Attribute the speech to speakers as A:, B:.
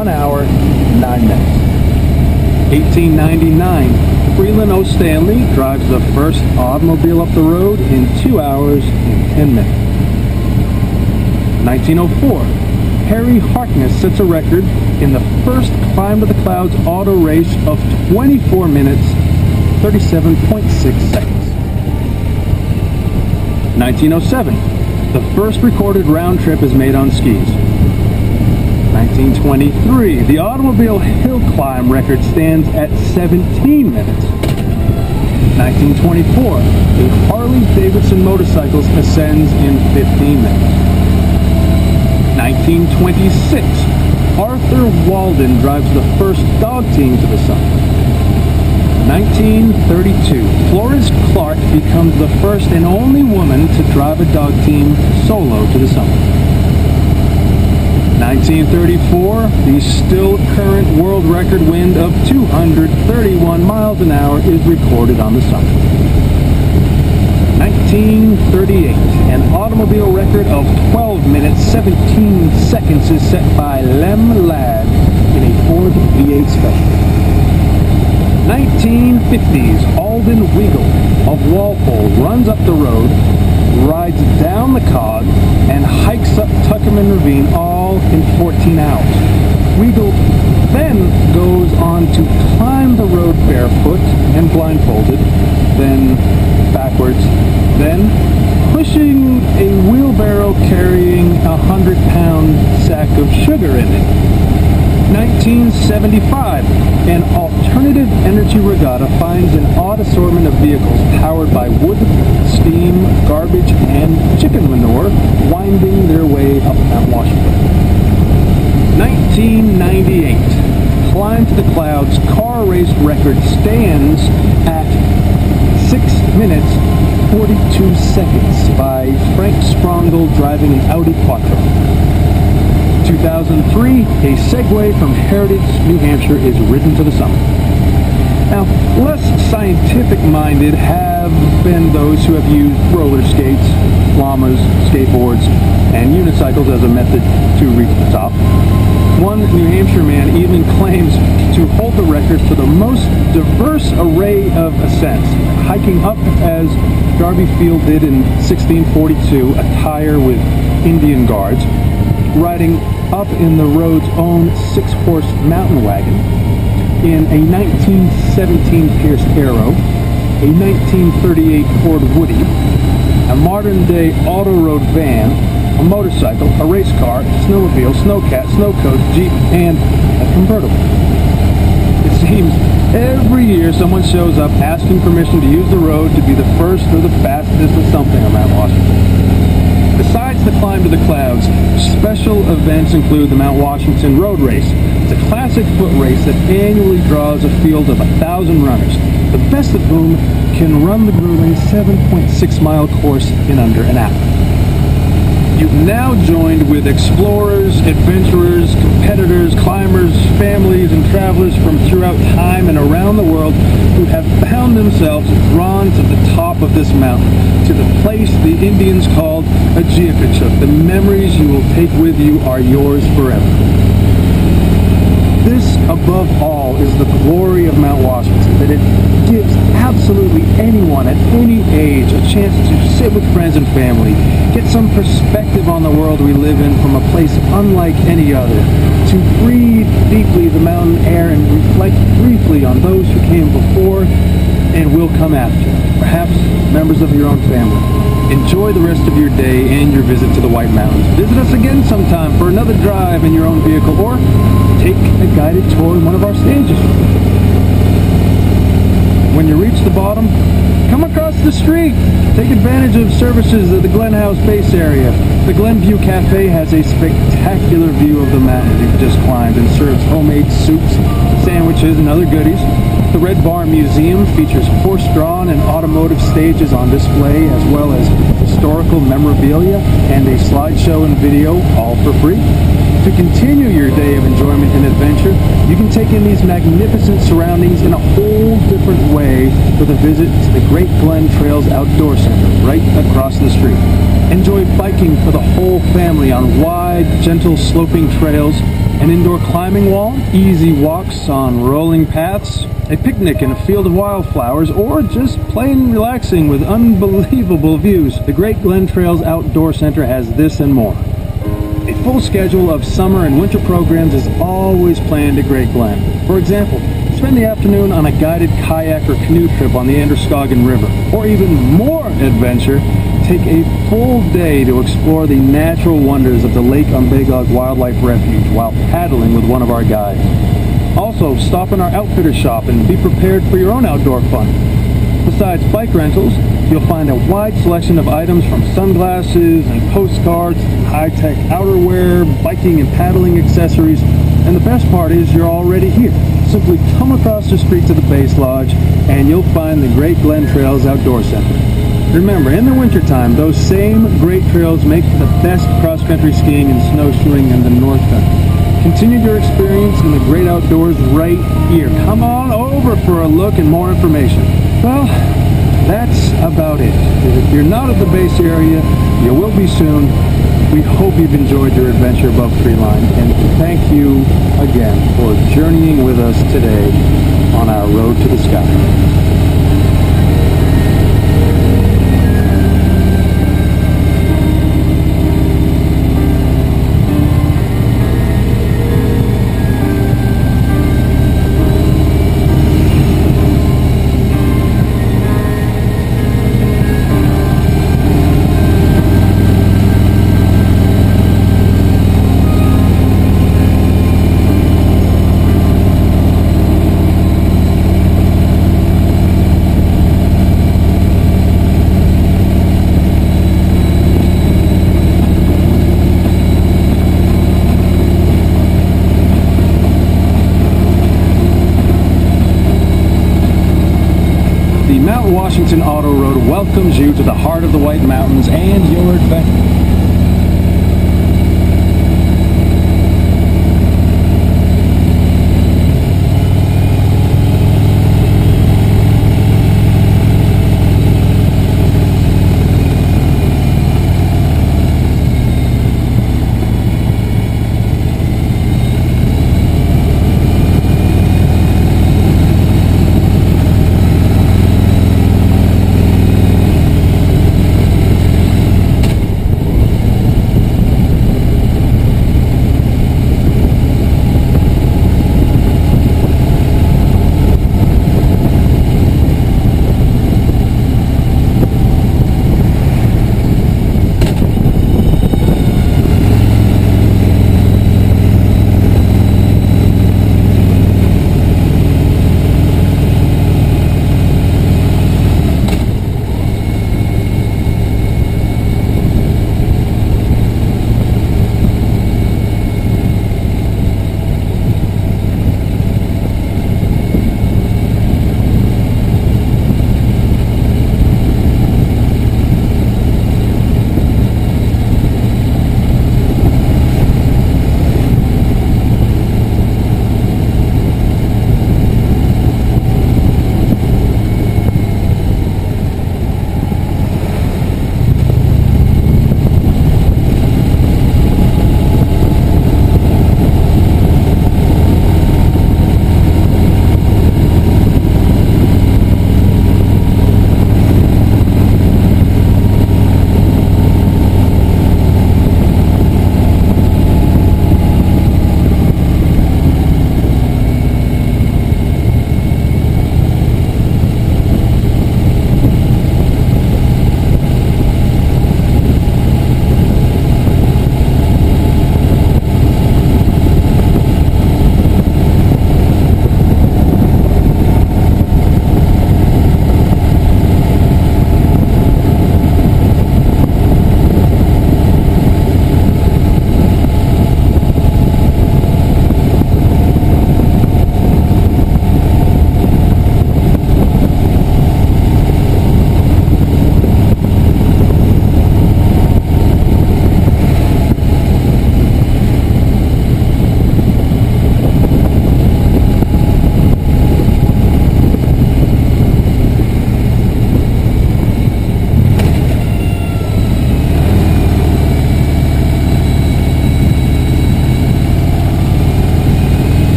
A: 1 hour, 9 minutes. 1899, Freeland O. Stanley drives the first automobile up the road in 2 hours and 10 minutes. 1904, Harry Harkness sets a record in the first Climb to the Clouds auto race of 24 minutes, 37.6 seconds. 1907, the first recorded round trip is made on skis. 1923, the automobile hill climb record stands at 17 minutes. 1924, a Harley-Davidson motorcycle ascends in 15 minutes. 1926, Arthur Walden drives the first dog team to the summit. 1932, Florence Clark becomes the first and only woman to drive a dog team solo to the summit. 1934, the still current world record wind of 231 miles an hour is recorded on the summit. 1938, an automobile record of 12 minutes 17 seconds is set by Lem Ladd in a Ford V8 Special. 1950s, Alden Weigel of Walpole runs up the road, rides down the Cog, and hikes up Tuckerman Ravine all in 14 hours. Weigel then goes on to climb the road barefoot and blindfolded, then backwards, then pushing a wheelbarrow carrying a 100-pound sack of sugar in it. 1975, an alternative energy regatta finds an odd assortment of vehicles powered by wood, steam, garbage, and chicken manure winding their way up Mount Washington. 1998, Climb to the Clouds car race record stands at 6 minutes 42 seconds by Frank Sprongel driving an Audi Quattro. 2003, a Segway from Heritage, New Hampshire is ridden to the summit. Now, less scientific-minded have been those who have used roller skates, llamas, skateboards, and unicycles as a method to reach the top. One New Hampshire man even claims to hold the record for the most diverse array of ascents, hiking up as Darby Field did in 1642, attire with Indian guards, riding up in the road's own 6-horse mountain wagon, in a 1917 Pierce Arrow, a 1938 Ford Woody, a modern-day auto road van, a motorcycle, a race car, snowmobile, snowcat, snowcoach, Jeep, and a convertible. It seems every year someone shows up asking permission to use the road to be the first or the fastest or something on Mount Washington. Besides the Climb to the Clouds, special events include the Mount Washington Road Race. It's a classic foot race that annually draws a field of 1,000 runners, the best of whom can run the grueling 7.6-mile course in under an hour. You've now joined with explorers, adventurers, competitors, climbers, families, and travelers from throughout time and around the world who have found themselves drawn to the top of this mountain, to the place the Indians called Ajiakachuk. The memories you will take with you are yours forever. This, above all, is the glory of Mount Washington, that it gives absolutely anyone at any age a chance to sit with friends and family, get some perspective on the world we live in from a place unlike any other, to breathe deeply the mountain air and reflect briefly on those who came before and will come after, perhaps members of your own family. Enjoy the rest of your day and your visit to the White Mountains. Visit us again sometime for another drive in your own vehicle, or take a guided tour in one of our stages. When you reach the bottom, come across the street. Take advantage of services at the Glen House base area. The Glenview Cafe has a spectacular view of the mountain you've just climbed and serves homemade soups, sandwiches, and other goodies. The Red Barn Museum features horse-drawn and automotive stages on display, as well as historical memorabilia and a slideshow and video, all for free. To continue your day of enjoyment and adventure, you can take in these magnificent surroundings in a whole different way with a visit to the Great Glen Trails Outdoor Center right across the street. Enjoy biking for the whole family on wide, gentle sloping trails, An indoor climbing wall, easy walks on rolling paths, a picnic in a field of wildflowers, or just plain relaxing with unbelievable views, the Great Glen Trails Outdoor Center has this and more. A full schedule of summer and winter programs is always planned at Great Glen. For example, spend the afternoon on a guided kayak or canoe trip on the Androscoggin River. Or even more adventure, take a full day to explore the natural wonders of the Lake Umbagog Wildlife Refuge while paddling with one of our guides. Also, stop in our outfitter shop and be prepared for your own outdoor fun. Besides bike rentals, you'll find a wide selection of items from sunglasses and postcards, high-tech outerwear, biking and paddling accessories, and the best part is you're already here. Simply come across the street to the Base Lodge and you'll find the Great Glen Trails Outdoor Center. Remember, in the wintertime, those same great trails make for the best cross-country skiing and snowshoeing in the North Country. Continue your experience in the great outdoors right here. Come on over for a look and more information. Well, that's about it. If you're not at the base area, you will be soon. We hope you've enjoyed your adventure above treeline, and thank you again for journeying with us today on our road to the sky. Mount Washington Auto Road welcomes you to the heart of the White Mountains and your adventure.